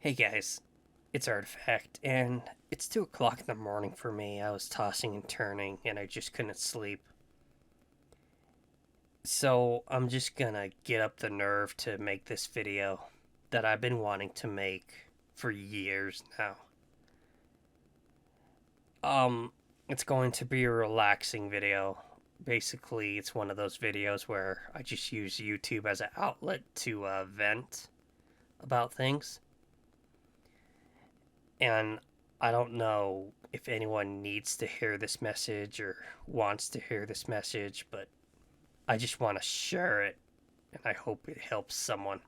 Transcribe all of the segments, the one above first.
Hey guys, it's Artifact, and it's 2 o'clock in the morning for me. I was tossing and turning, and I just couldn't sleep. So I'm just gonna get up the nerve to make this video that I've been wanting to make for years now. Um, it's going to be a relaxing video. Basically, it's one of those videos where I just use YouTube as an outlet to vent about things. And I don't know if anyone needs to hear this message or wants to hear this message, but I just want to share it and I hope it helps someone.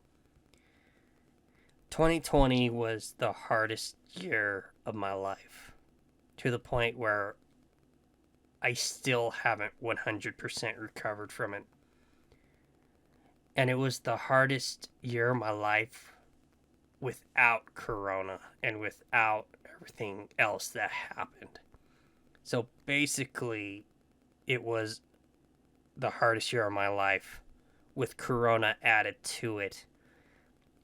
2020 was the hardest year of my life to the point where I still haven't 100% recovered from it. And it was the hardest year of my life without Corona and without everything else that happened. So basically, it was the hardest year of my life with Corona added to it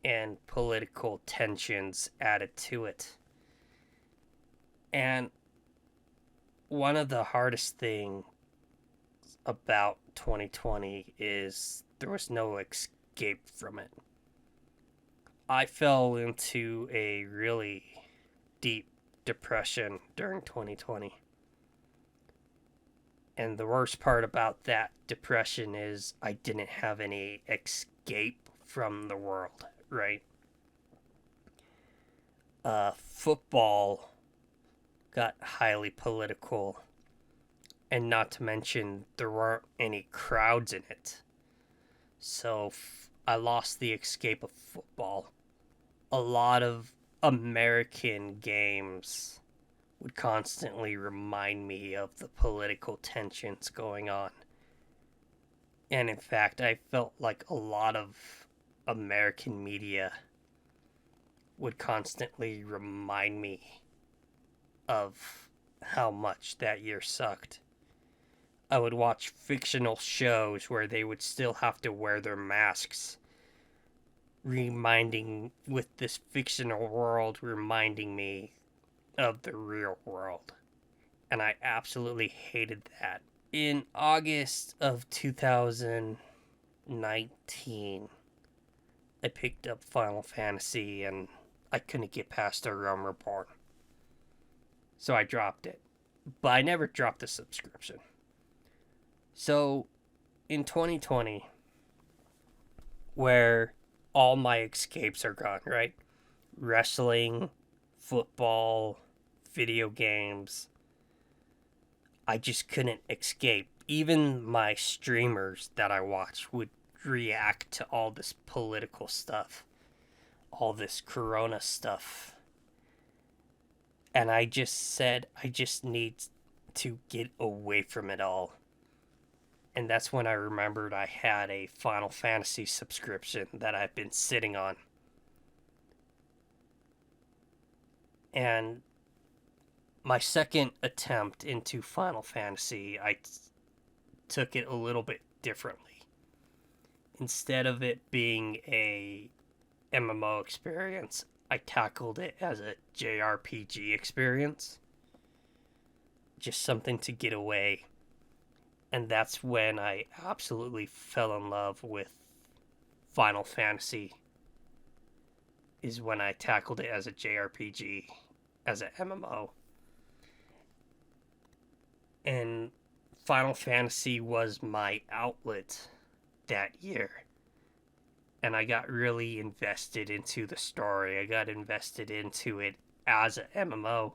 and political tensions added to it. And one of the hardest things about 2020 is there was no escape from it. I fell into a really deep depression during 2020. And the worst part about that depression is I didn't have any escape from the world, right? Football got highly political, and not to mention there weren't any crowds in it. So I lost the escape of football. A lot of American games would constantly remind me of the political tensions going on. And in fact, I felt like a lot of American media would constantly remind me of how much that year sucked. I would watch fictional shows where they would still have to wear their masks, reminding with this fictional world reminding me of the real world. And I absolutely hated that. In August of 2019, I picked up Final Fantasy and I couldn't get past A Realm Reborn. So I dropped it. But I never dropped the subscription. So in 2020, where all my escapes are gone, right? Wrestling, football, video games. I just couldn't escape. Even my streamers that I watch would react to all this political stuff, all this Corona stuff. And I just said, I just need to get away from it all. And that's when I remembered I had a Final Fantasy subscription that I've been sitting on. And my second attempt into Final Fantasy, I took it a little bit differently. Instead of it being a MMO experience, I tackled it as a JRPG experience. Just something to get away. And that's when I absolutely fell in love with Final Fantasy. Is when I tackled it as a JRPG, as an MMO. And Final Fantasy was my outlet that year. And I got really invested into the story. I got invested into it as an MMO.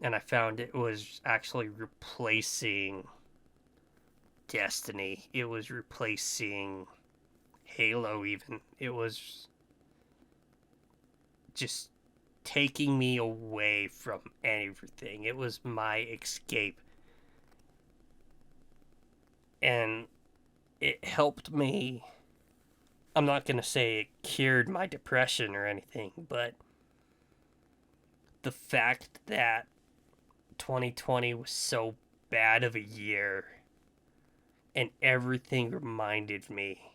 And I found it was actually replacing Destiny. It was replacing Halo, even. It was just taking me away from everything. It was my escape. And it helped me. I'm not going to say it cured my depression or anything, but the fact that 2020 was so bad of a year and everything reminded me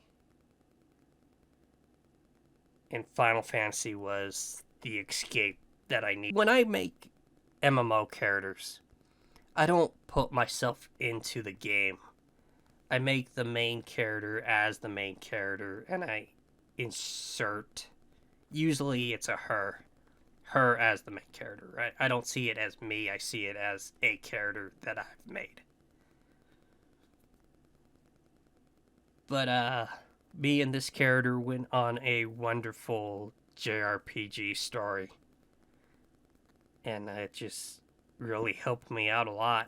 and Final Fantasy was the escape that I need. When I make MMO characters, I don't put myself into the game. I make the main character as the main character, and I insert, usually it's a her as the main character, right? I don't see it as me, I see it as a character that I've made. But me and this character went on a wonderful JRPG story, and it just really helped me out a lot.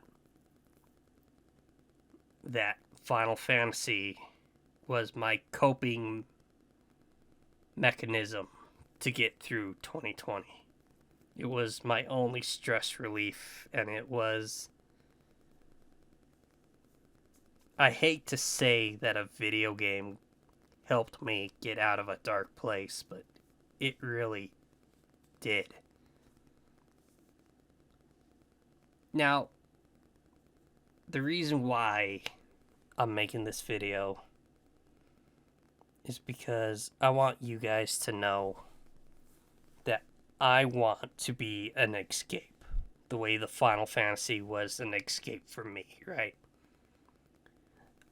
That Final Fantasy was my coping mechanism to get through 2020. It was my only stress relief, and it was... I hate to say that a video game helped me get out of a dark place, but it really did. Now, the reason why I'm making this video is because I want you guys to know that I want to be an escape, the way the Final Fantasy was an escape for me, right?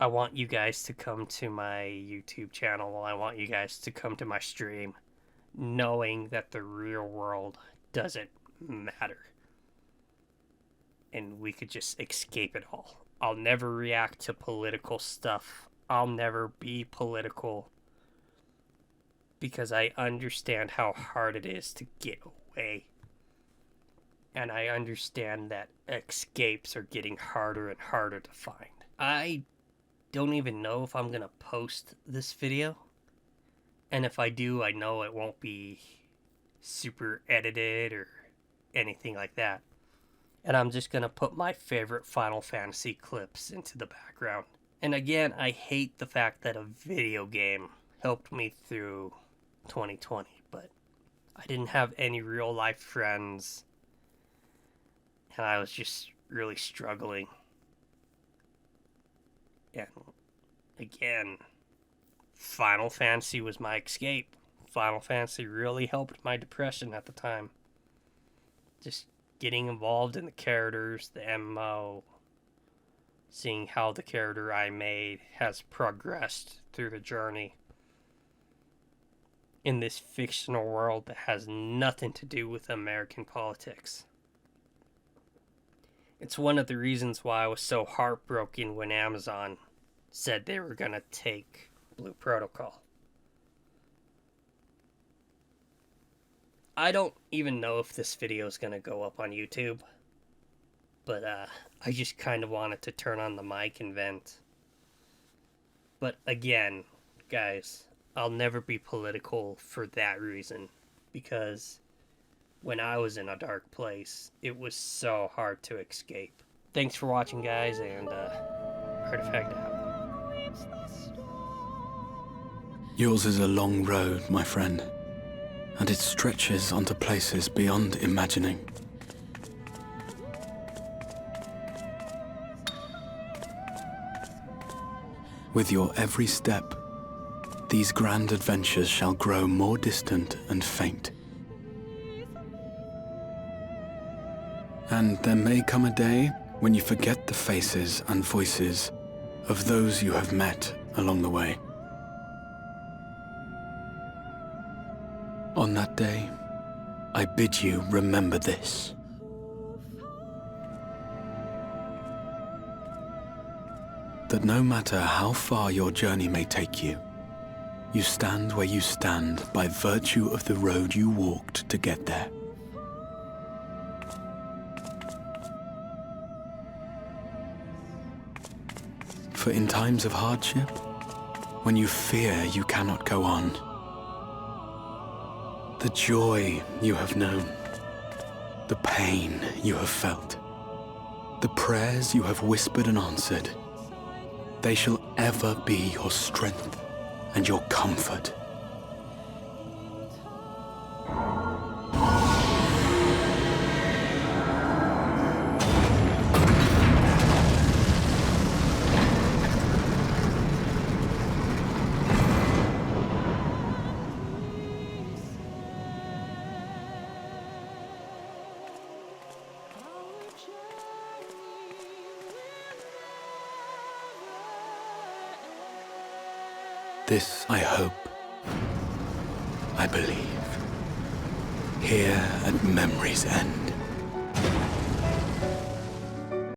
I want you guys to come to my YouTube channel. I want you guys to come to my stream knowing that the real world doesn't matter. And we could just escape it all. I'll never react to political stuff. I'll never be political. Because I understand how hard it is to get away. And I understand that escapes are getting harder and harder to find. I don't even know if I'm gonna post this video. And if I do, I know it won't be super edited or anything like that. And I'm just gonna put my favorite Final Fantasy clips into the background. And again, I hate the fact that a video game helped me through 2020, but I didn't have any real life friends, and I was just really struggling. And again, Final Fantasy was my escape. Final Fantasy really helped my depression at the time. Just getting involved in the characters, the MMO, seeing how the character I made has progressed through the journey in this fictional world that has nothing to do with American politics. It's one of the reasons why I was so heartbroken when Amazon said they were going to take Blue Protocol. I don't even know if this video is going to go up on YouTube, but I just kind of wanted to turn on the mic and vent. But again, guys, I'll never be political for that reason, because when I was in a dark place, it was so hard to escape. Thanks for watching, guys, and Artifact out. Yours is a long road, my friend, and it stretches onto places beyond imagining. With your every step, these grand adventures shall grow more distant and faint. And there may come a day when you forget the faces and voices of those you have met along the way. On that day, I bid you remember this. That no matter how far your journey may take you, you stand where you stand by virtue of the road you walked to get there. For in times of hardship, when you fear you cannot go on, the joy you have known, the pain you have felt, the prayers you have whispered and answered, they shall ever be your strength and your comfort. This I hope, I believe, here at memory's end.